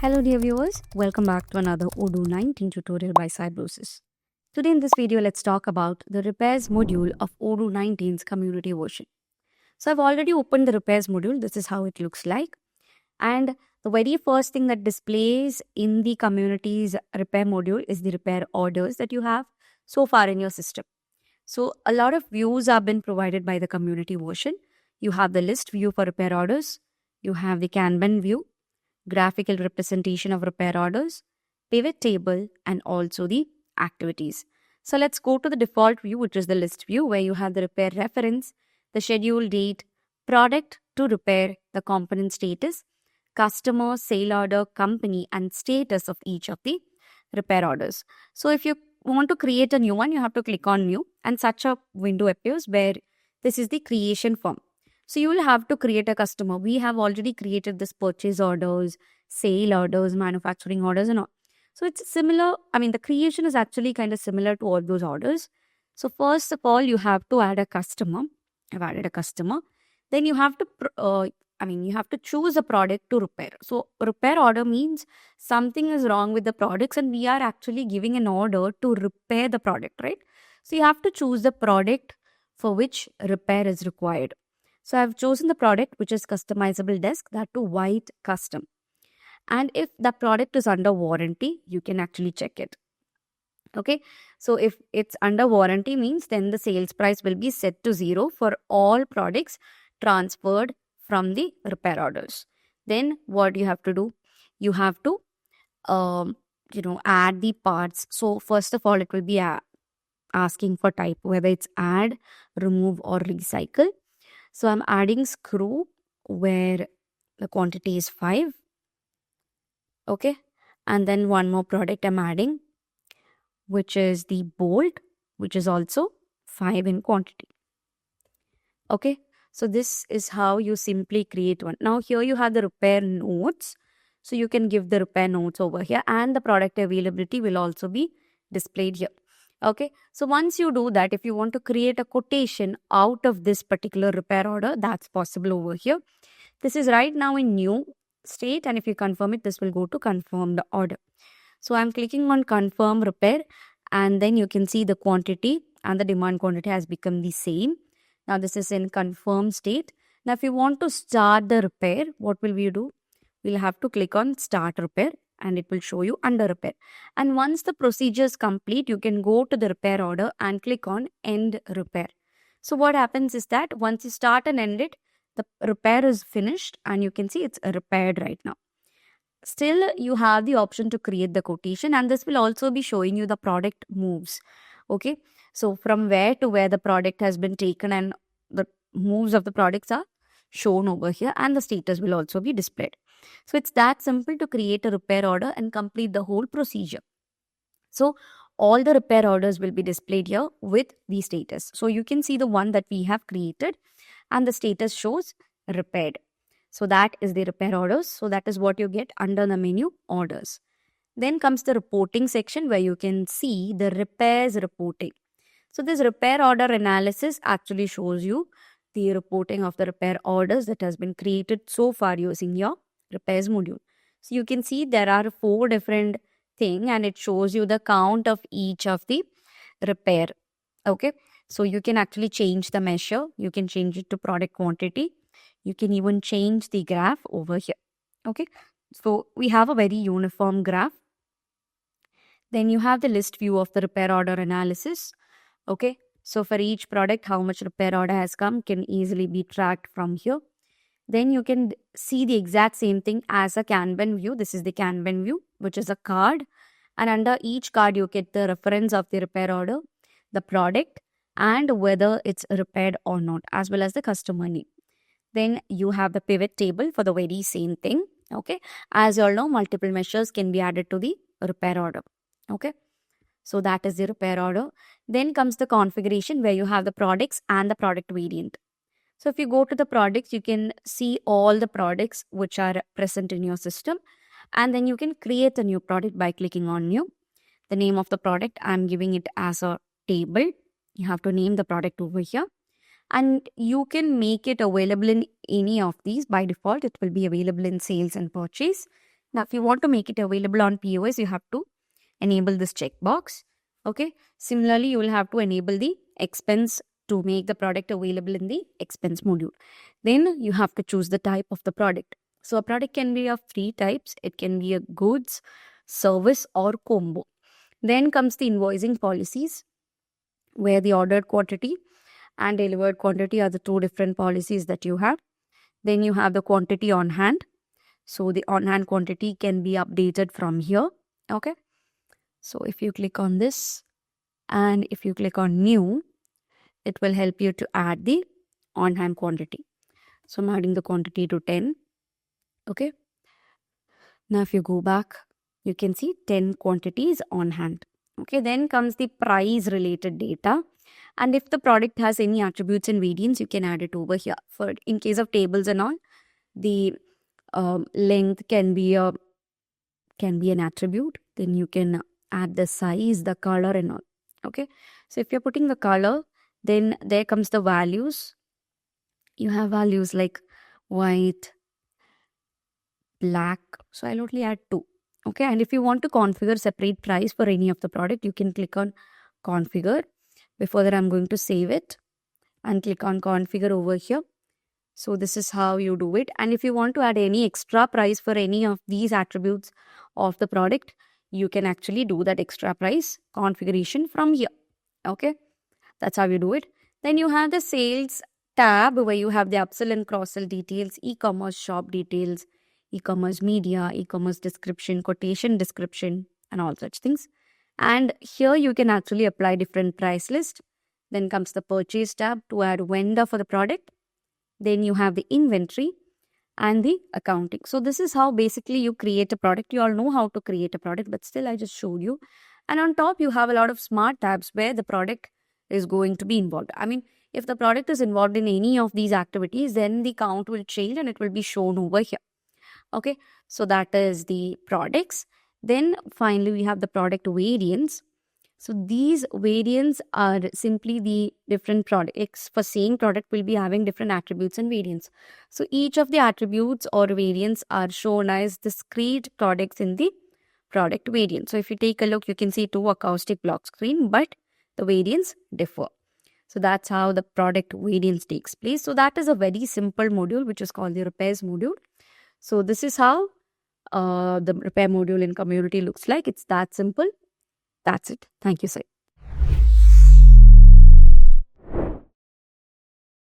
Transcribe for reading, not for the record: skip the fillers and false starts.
Hello dear viewers, welcome back to another Odoo 19 tutorial by Cybrosys. Today in this video, let's talk about the repairs module of Odoo 19's community version. So I've already opened the repairs module. This is how it looks like. And the very first thing that displays in the community's repair module is the repair orders that you have so far in your system. So a lot of views have been provided by the community version. You have the list view for repair orders. You have the Kanban view, graphical representation of repair orders, pivot table, and also the activities. So let's go to the default view, which is the list view, where you have the repair reference, the schedule date, product to repair, the component status, customer, sale order, company, and status of each of the repair orders. So if you want to create a new one, you have to click on new, and such a window appears where this is the creation form. So you will have to create a customer. We have already created this purchase orders, sale orders, manufacturing orders and all. So it's similar. The creation is actually kind of similar to all those orders. So first of all, you have to add a customer. I've added a customer. Then you have to choose a product to repair. So repair order means something is wrong with the products and we are actually giving an order to repair the product, right? So you have to choose the product for which repair is required. So I've chosen the product, which is customizable desk, that to white custom. And if the product is under warranty, you can actually check it. Okay. So if it's under warranty means then the sales price will be set to 0 for all products transferred from the repair orders. Then what you have to do? You have to, add the parts. So first of all, it will be asking for type, whether it's add, remove or recycle. So I'm adding screw where the quantity is 5. Okay. And then one more product I'm adding, which is the bolt, which is also 5 in quantity. Okay. So this is how you simply create one. Now here you have the repair notes. So you can give the repair notes over here and the product availability will also be displayed here. Okay, so once you do that, if you want to create a quotation out of this particular repair order, that's possible over here. This is right now in new state, and if you confirm it, this will go to confirm the order. So I'm clicking on confirm repair, and then you can see the quantity and the demand quantity has become the same. Now this is in confirm state. Now if you want to start the repair, what will we do? We'll have to click on start repair and it will show you under repair. And once the procedure is complete, you can go to the repair order and click on end repair. So what happens is that once you start and end it, the repair is finished and you can see it's repaired right now. Still, you have the option to create the quotation and this will also be showing you the product moves. Okay, so from where to where the product has been taken and the moves of the products are shown over here and the status will also be displayed. So it's that simple to create a repair order and complete the whole procedure. So all the repair orders will be displayed here with the status. So you can see the one that we have created and the status shows repaired. So that is the repair orders. So that is what you get under the menu orders. Then comes the reporting section where you can see the repairs reporting. So this repair order analysis actually shows you the reporting of the repair orders that has been created so far using your repairs module. So you can see there are 4 different things and it shows you the count of each of the repair. Okay. So you can actually change the measure. You can change it to product quantity. You can even change the graph over here. Okay. So we have a very uniform graph. Then you have the list view of the repair order analysis. Okay. So for each product, how much repair order has come can easily be tracked from here. Then you can see the exact same thing as a Kanban view. This is the Kanban view, which is a card. And under each card, you get the reference of the repair order, the product, and whether it's repaired or not, as well as the customer name. Then you have the pivot table for the very same thing. Okay. As you all know, multiple measures can be added to the repair order. Okay. So that is the repair order. Then comes the configuration where you have the products and the product variant. So if you go to the products, you can see all the products which are present in your system. And then you can create a new product by clicking on new. The name of the product, I'm giving it as a table. You have to name the product over here. And you can make it available in any of these. By default, it will be available in sales and purchase. Now, if you want to make it available on POS, you have to enable this checkbox. Okay. Similarly, you will have to enable the expense to make the product available in the expense module. Then you have to choose the type of the product. So a product can be of three types. It can be a goods, service, or combo. Then comes the invoicing policies, where the ordered quantity and delivered quantity are the two different policies that you have. Then you have the quantity on hand. So the on hand quantity can be updated from here. Okay. So if you click on this and if you click on new, it will help you to add the on hand quantity. So I'm adding the quantity to 10. Okay. Now if you go back, you can see 10 quantities on hand. Okay. Then comes the price related data. And if the product has any attributes and variants, you can add it over here. For in case of tables and all, the length can be an attribute. Then you can add the size, the color and all. Okay. So if you're putting the color, then there comes the values. You have values like white, black. So I'll only add 2. Okay. And if you want to configure separate price for any of the product, you can click on configure. Before that, I'm going to save it and click on configure over here. So this is how you do it. And if you want to add any extra price for any of these attributes of the product, you can actually do that extra price configuration from here. Okay. That's how you do it. Then you have the sales tab where you have the upsell and cross-sell details, e-commerce shop details, e-commerce media, e-commerce description, quotation description, and all such things. And here you can actually apply different price list. Then comes the purchase tab to add vendor for the product. Then you have the inventory and the accounting. So this is how basically you create a product. You all know how to create a product, but still I just showed you. And on top, you have a lot of smart tabs where the product is going to be involved. I mean, if the product is involved in any of these activities, then the count will change and it will be shown over here. Okay, so that is the products. Then finally, we have the product variants. So these variants are simply the different products. For same product, will be having different attributes and variants. So each of the attributes or variants are shown as discrete products in the product variant. So if you take a look, you can see 2 acoustic block screen, but the variants differ. So that's how the product variance takes place. So that is a very simple module, which is called the repairs module. So this is how the repair module in community looks like. It's that simple. That's it. Thank you, sir.